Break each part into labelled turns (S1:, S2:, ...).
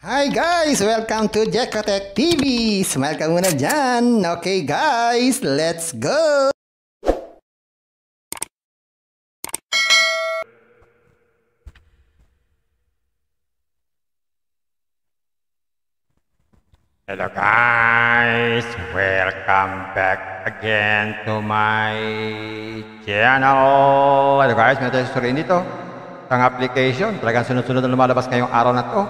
S1: Hi guys! Welcome to Jekotech TV! Smile ka muna dyan! Okay guys, let's go!
S2: Hello guys! Welcome back again to my channel! Hello guys, may tayo story dito. Ang application, talagang sunod-sunod na lumalabas ngayong araw na to.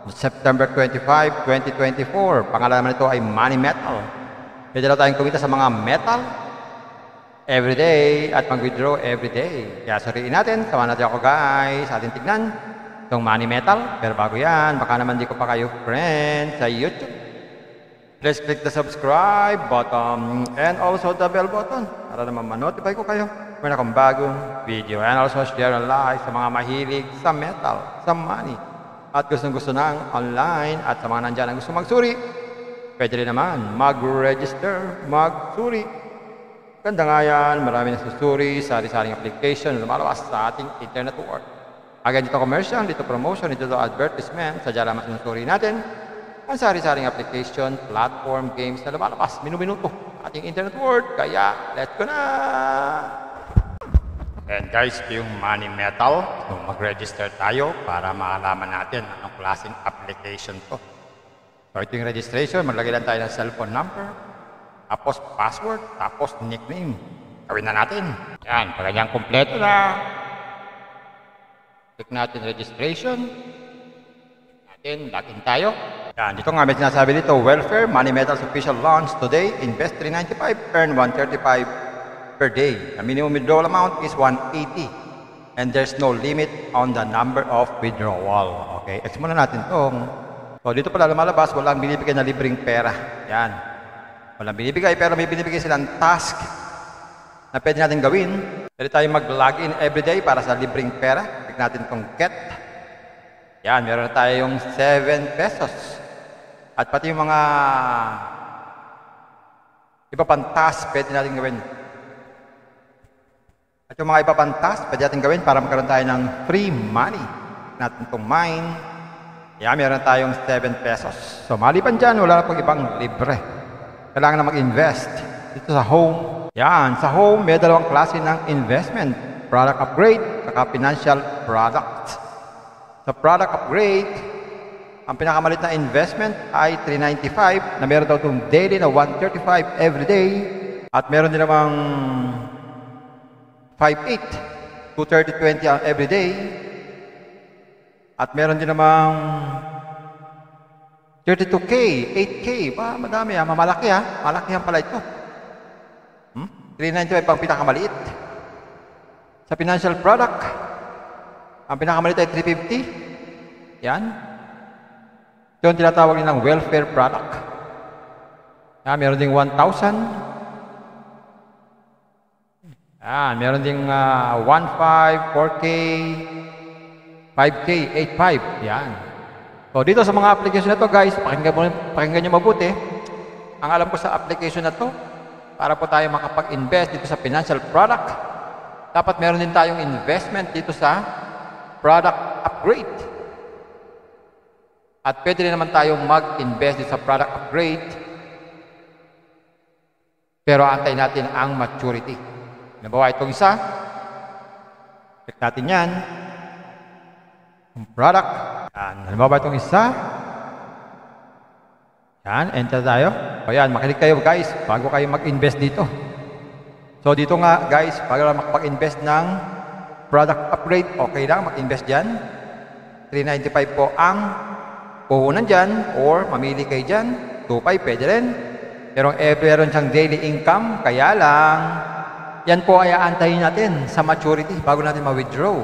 S2: September 25, 2024. Pangalan naman ito ay Money Metal. Pwede na tayong kumita sa mga metal everyday at mag-withdraw everyday. Kaya suriin natin, sama natin ako guys. Atin tignan itong Money Metal. Pero bago yan, baka naman di ko pa kayo friend sa YouTube. Please click the subscribe button and also the bell button para naman ma-notify ko kayo meron akong bagong video. And also share and like sa mga mahilig sa metal, sa money. At gustong-gusto ng online at sa mga nandyan ang gusto magsuri, pwede rin naman mag-register, magsuri. Ganda nga yan, marami nagsusuri, sari-saring application na lumalabas sa ating internet world. Again, dito commercial, dito promotion, dito advertisement, sadya lamang sinusuri natin ang sari-saring application, platform, games na lumalabas, minuminuto ating internet world. Kaya, let's go na! And guys, yung Money Metal, so mag-register tayo para maalaman natin anong klaseng application to. So ito yung registration, maglagay lang tayo ng cellphone number, tapos password, tapos nickname. Gawin na natin. Yan, pag ganyan kompleto na. Click natin registration. Natin, login tayo. Yan, dito nga may sinasabi dito, Welfare, Money Metal's official launch today, invest $395, earn $135 per day. The minimum withdrawal amount is $180 and there's no limit on the number of withdrawal. Okay, X muna natin itong. So dito pala lumalabas, walang binibigay na libreng pera. Yan. Walang binibigay pero may binibigay silang task na pwede natin gawin. Pwede tayo mag-login everyday para sa libreng pera. Click natin itong get. Yan, meron na tayong 7 pesos. At pati yung mga iba pang task pwede natin gawin. At yung mga iba pang task, pwede natin gawin para magkaroon tayo ng free money. Natin itong mine. Yan, meron tayong 7 pesos. So, maliban dyan, wala na pong ibang libre. Kailangan na mag-invest. Dito sa home. Yan, sa home, may dalawang klase ng investment. Product upgrade, saka financial product. Sa product upgrade, ang pinakamalit na investment ay $395 na meron daw itong daily na $135 everyday. At meron din namang 5.8, 230-20 ang everyday. At meron din namang 32K, 8K. Ba, madami mamalaki Malaki yan pala ito. 395 ang pinakamaliit. Sa financial product, ang pinakamaliit ay 350. Yan. Ito yung tinatawag nilang welfare product. Yan, meron ding 1,000. Yan, meron ding 1.5, 4K, 5K, 8.5. Yan. So, dito sa mga application na to guys, pakinggan nyo mabuti. Ang alam ko sa application na to, para po tayo makapag-invest dito sa financial product, dapat meron din tayong investment dito sa product upgrade. At pwede rin naman tayong mag-invest dito sa product upgrade, pero antayin natin ang maturity. Nabawa itong isa. Check natin yan. Product. Yan. Nabawa itong isa. Yan. Enter tayo. O yan. Makinig kayo guys bago kayo mag-invest dito. So dito nga guys, bago makapag-invest ng product upgrade, okay lang mag-invest dyan. $395 po ang puhunan dyan or mamili kayo dyan. $2.5 pwede rin. Pero meron siyang daily income. Kaya lang yan po ay aantayin natin sa maturity bago natin ma-withdraw.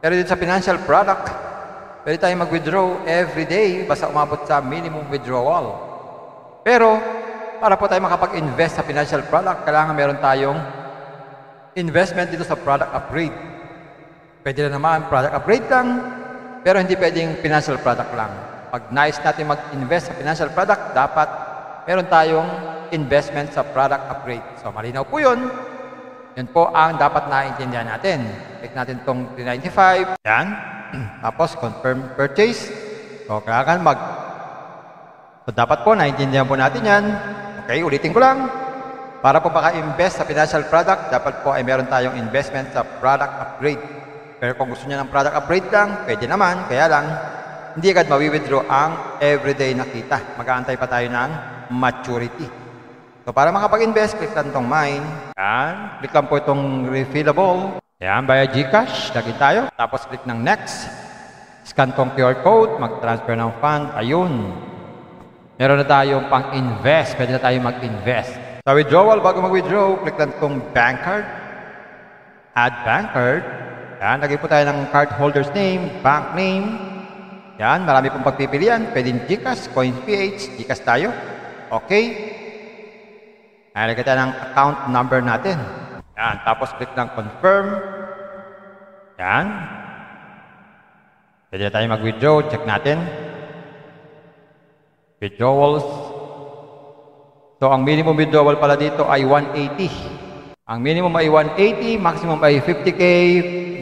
S2: Pero dito sa financial product, pwede tayong mag-withdraw every day basta umabot sa minimum withdrawal. Pero, para po tayo makapag-invest sa financial product, kailangan meron tayong investment dito sa product upgrade. Pwede na naman product upgrade lang, pero hindi pwedeng financial product lang. Pag nais natin mag-invest sa financial product, dapat meron tayong investment sa product upgrade. So, malinaw po yun. Yun po ang dapat naintindihan natin. Click natin itong $395. Yan. Tapos, confirm purchase. So, kailangan So, dapat po, naiintindihan po natin yan. Okay, ulitin ko lang. Para po maka-invest sa financial product, dapat po ay meron tayong investment sa product upgrade. Pero kung gusto niya ng product upgrade lang, pwede naman. Kaya lang, hindi agad mawi-withdraw ang everyday na kita. Mag-aantay pa tayo ng maturity. So, para makapag-invest, click lang itong mine. Yan. Click lang po itong refillable. Yan, via GCash. Lagin tayo. Tapos, click ng next. Scan tong QR code. Mag-transfer ng fund. Ayun. Meron na tayong pang-invest. Pwede na tayo mag-invest. Sa withdrawal, bago mag-withdraw, click lang itong bank card. Add bank card. Yan. Lagay po tayo ng card holder's name, bank name. Yan. Marami pong pagpipilian. Pwedeng GCash, CoinPH. GCash tayo. Okay. Lagay tayo ng account number natin. Yan. Tapos click ng confirm. Yan. Pwede na tayo mag-withdraw. Check natin. Withdrawals. So, ang minimum withdrawal pala dito ay 180. Ang minimum ay 180, maximum ay 50K.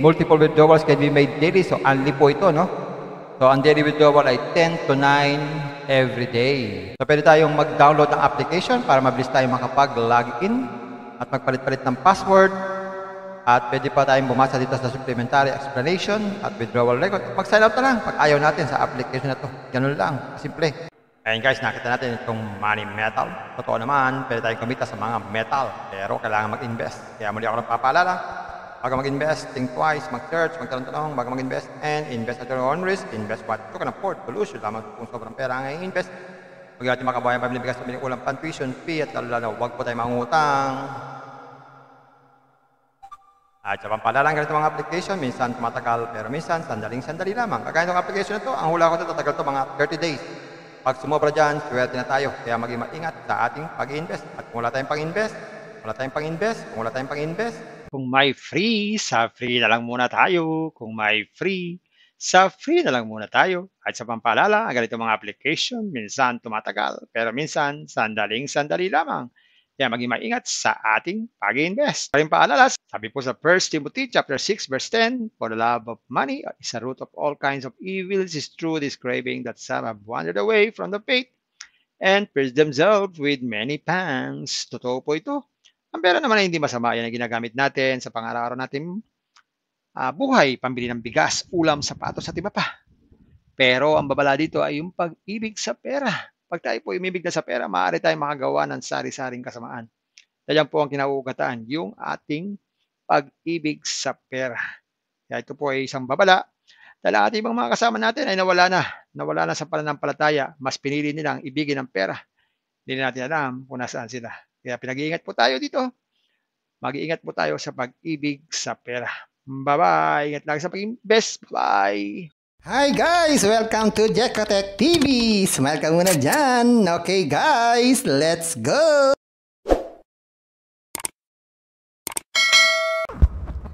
S2: Multiple withdrawals can be made daily. So, only po ito, no? So, ang daily withdrawal ay 10 to 9 every day. So, pwede tayong mag-download ng application para mabilis tayong makapag-login at magpalit-palit ng password. At pwede pa tayong bumasa dito sa supplementary explanation at withdrawal record. Mag-sign out na lang pag ayaw natin sa application na to. Ganun lang. Simple. Ayun guys, nakita natin itong money metal. Totoo naman, pwede tayong kumita sa mga metal. Pero kailangan mag-invest. Kaya muli ako nagpapaalala. Bago mag-invest, think twice, mag-search, magtanong-tanong, bago mag-invest, and invest at your own risk. Invest what you can afford to lose. Yung lamang kung sobrang pera ang i-invest. Huwag natin makabayan pamilya bigas sa ulang pan-tuition fee at lalo huwag po tayo mangutang. At sa pampalalang ganito mga application, minsan tumatagal, pero minsan sandaling-sandali lamang. Kagaya ng application na to, ang hula ko ito, tatagal to mga 30 days. Pag sumobra dyan, swerte na tayo. Kaya maging maingat sa ating pag-invest. At kung wala tayong pang-invest,
S3: Kung may free, sa free na lang muna tayo. Kung may free, sa free na lang muna tayo. At sa pampalala, ang ganito mga application, minsan tumatagal, pero minsan sandaling-sandali lamang. Kaya maging maingat sa ating pag-invest. Paring paalala, sabi po sa 1 Timothy chapter 6 verse 10, for the love of money is a root of all kinds of evils, is true this craving that some have wandered away from the faith and pierced themselves with many pangs. Totoo po ito. Ang pera naman ay hindi masama. Yan ang ginagamit natin sa pang-araw-araw natin buhay, pambili ng bigas, ulam, sapatos at iba pa. Pero ang babala dito ay yung pag-ibig sa pera. Pag tayo po umibig na sa pera, maaari tayong makagawa ng sari-saring kasamaan. Yan po ang kinauugatan, yung ating pag-ibig sa pera. Kaya ito po ay isang babala. Dahil ating ibang mga kasama natin ay nawala na sa pananampalataya. Mas pinili nilang ibigin ang pera. Hindi natin alam kung nasaan sila. Kaya pinag-iingat po tayo dito. Mag-iingat po tayo sa pag-ibig sa pera. Bye-bye. Ingat lagi sa pag-invest. Bye.
S1: Hi guys! Welcome to Jekotech TV! Smile ka muna dyan! Okay guys, let's go!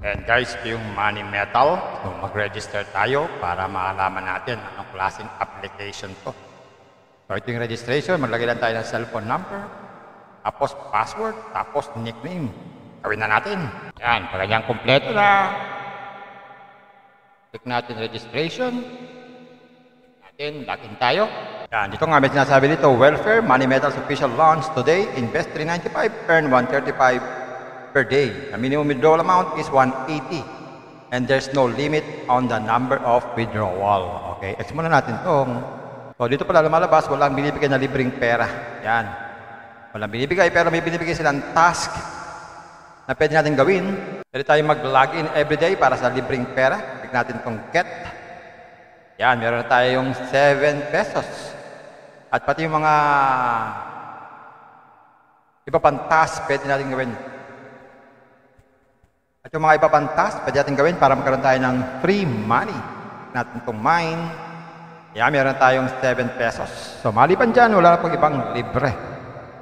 S2: And guys, yung money metal, so mag-register tayo para maalaman natin anong klaseng application to. So ito yung registration, maglagay lang tayo ng cellphone number, tapos password, tapos nickname. Gawin na natin. Yan, pag ganyan kompleto na. Click natin registration. Login tayo. Yan, dito nga may sinasabi dito, welfare, money metals official launch today, invest $395, earn $135 per day. The minimum withdrawal amount is $180. And there's no limit on the number of withdrawal. Okay, X muna natin itong. So dito pala lumalabas, walang binibigay na libreng pera. Yan. Walang binibigay, pero may binibigay silang task na pwede natin gawin. Pwede tayo mag-login everyday para sa libreng pera. Click natin itong get. Yan, meron na tayong 7 pesos. At pati yung mga iba pang task pwede natin gawin. At yung mga iba pang task pwede natin gawin para magkaroon tayo ng free money. Click natin itong mine. Yan, meron na tayong 7 pesos. So, maliban dyan, wala na pong ibang libre.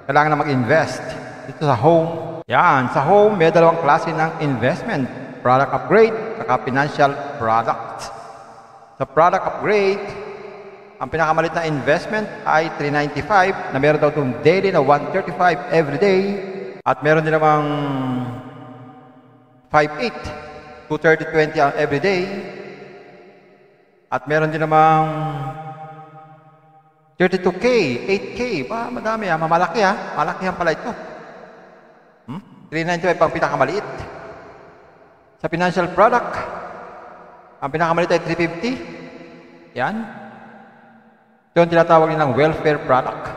S2: Kailangan na mag-invest. Dito sa home. Yan, sa home, may dalawang klase ng investment. Product upgrade, saka financial product. Sa product upgrade, ang pinakamalit na investment ay $395 na meron daw itong daily na $135 every day. At meron din namang 5.8, 230.20 every day. At meron din namang 32K, 8K, ba, madami mamalaki malaki pala ito. 395 ang pinakamaliit. Sa financial product, ang pinakamaliit ay 350. Yan. Ito yung tinatawag nilang welfare product.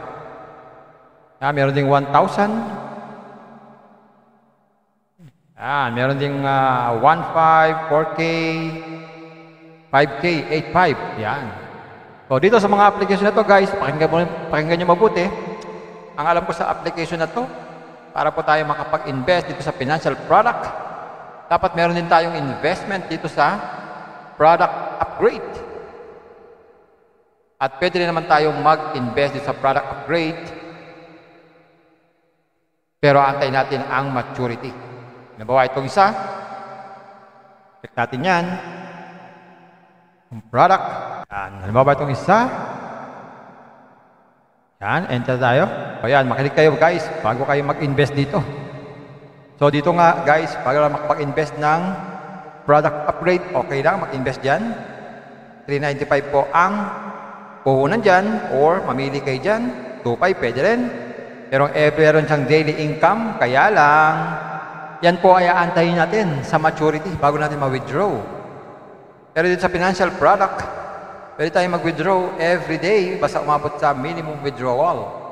S2: Yan, meron ding 1,000. Yan, meron ding 1.5, 4K, 5K, 8.5. Yan. So, dito sa mga application na to, guys, pakinggan nyo mabuti. Ang alam ko sa application na to, para po tayo makapag-invest dito sa financial product, dapat meron din tayong investment dito sa product upgrade. At pwede rin naman tayong mag-invest dito sa product upgrade, pero antayin natin ang maturity. Nabawa itong isa, check natin yan. Yung product, yan. Halimbawa itong isa, yan, enter tayo. O yan, makinig kayo guys, bago kayo mag-invest dito. So dito nga guys, bago lang makapag-invest ng product upgrade, okay lang, mag-invest dyan. 395 po ang puhunan dyan, or mamili kayo dyan. 2.5 pwede rin. Pero meron siyang daily income, kaya lang, yan po ay aantayin natin sa maturity bago natin ma-withdraw. Pero dito sa financial product, pwede tayong mag-withdraw every day basta umabot sa minimum withdrawal.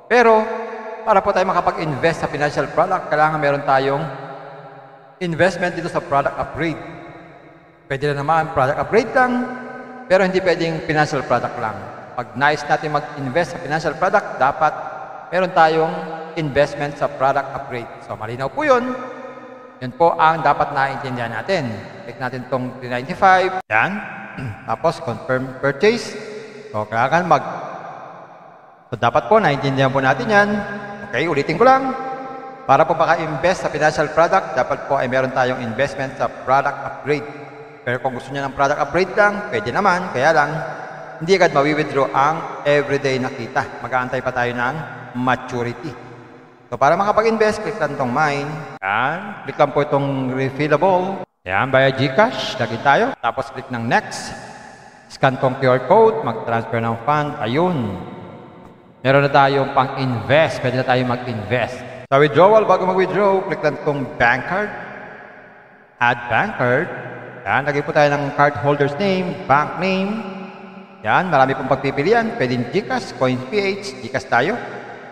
S2: Pero, para po tayo makapag-invest sa financial product, kailangan meron tayong investment dito sa product upgrade. Pwede na naman product upgrade lang, pero hindi pwedeng financial product lang. Pag nais natin mag-invest sa financial product, dapat meron tayong investment sa product upgrade. So, malinaw po yun. Yun po ang dapat naiintindihan natin. Click natin itong 395. Yan. Tapos, confirm purchase. So, kailangan So, dapat po, naiintindihan po natin yan. Okay, ulitin ko lang. Para po maka-invest sa financial product, dapat po ay meron tayong investment sa product upgrade. Pero kung gusto niyo ng product upgrade lang, pwede naman. Kaya lang, hindi agad mawi-withdraw ang everyday na kita. Mag-aantay pa tayo ng maturity. So, para makapag-invest, click lang itong mine. Yan. Click lang po itong refillable. Yan, via GCash. Lagin tayo. Tapos, click ng next. Scan tong QR code. Mag-transfer ng fund. Ayun. Meron na tayong pang-invest. Pwede na tayo mag-invest. Sa withdrawal, bago mag-withdraw, click lang itong bank card. Add bank card. Yan. Lagay po tayo ng card holder's name, bank name. Yan. Marami pong pagpipilian. Pwede GCash, CoinPH. GCash tayo.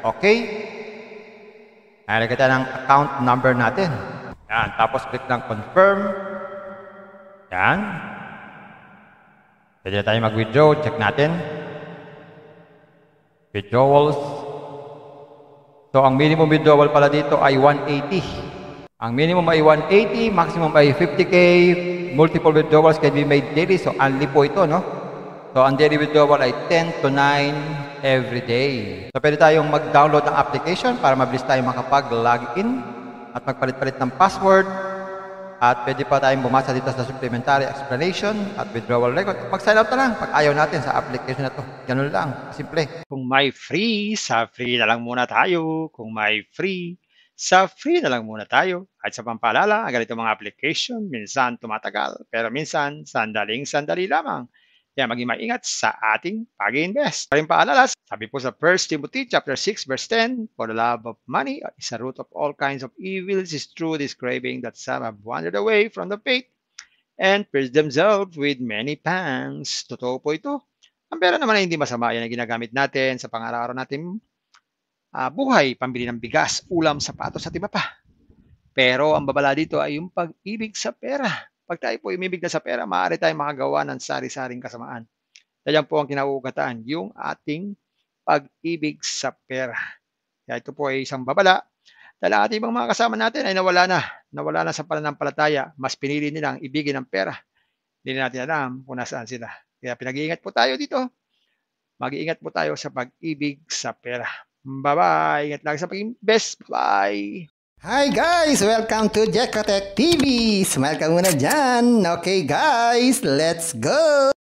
S2: Okay. Lagay tayo ng account number natin. Yan. Tapos click ng confirm. Yan. Pwede na tayo mag-withdraw. Check natin. Withdrawals. So, ang minimum withdrawal pala dito ay 180. Ang minimum ay 180, maximum ay 50K. Multiple withdrawals can be made daily. So, only po ito, no? So, ang daily withdrawal ay 10 to 9 every day. So, pwede tayong mag-download ng application para mabilis tayong makapag-login at magpalit-palit ng password. At pwede pa tayong bumasa dito sa supplementary explanation at withdrawal record. Mag-sign out na lang pag ayaw natin sa application na to. Ganun lang. Simple.
S3: Kung may free, sa free na lang muna tayo. Kung may free, sa free na lang muna tayo. At sa pampaalala, ang ganito mga application, minsan tumatagal. Pero minsan, sandaling-sandali lamang. Kaya maging maingat sa ating pag-invest. Paring paalala, sabi po sa 1 Timothy chapter 6 verse 10, for the love of money is a root of all kinds of evils, is true this craving that some have wandered away from the faith and pierced themselves with many pangs. Totoo po ito. Ang pera naman ay hindi masama. Yan ang ginagamit natin sa pang-araw-araw natin buhay, pambili ng bigas, ulam, sapatos at iba pa. Pero ang babala dito ay yung pag-ibig sa pera. Pag tayo po umibig na sa pera, maaari tayong makagawa ng sari-saring kasamaan. Yan po ang kinauugatan, yung ating pag-ibig sa pera. Kaya ito po ay isang babala. Dahil ating ibang mga kasama natin ay nawala na sa pananampalataya. Mas pinili nilang ibigin ang pera. Hindi natin alam kung nasaan sila. Kaya pinag-iingat po tayo dito. Mag-iingat po tayo sa pag-ibig sa pera. Bye-bye. Ingat lagi sa pag-invest. Bye.
S1: Hi guys! Welcome to Jekotech TV! Smile ka muna dyan! Okay guys, let's go!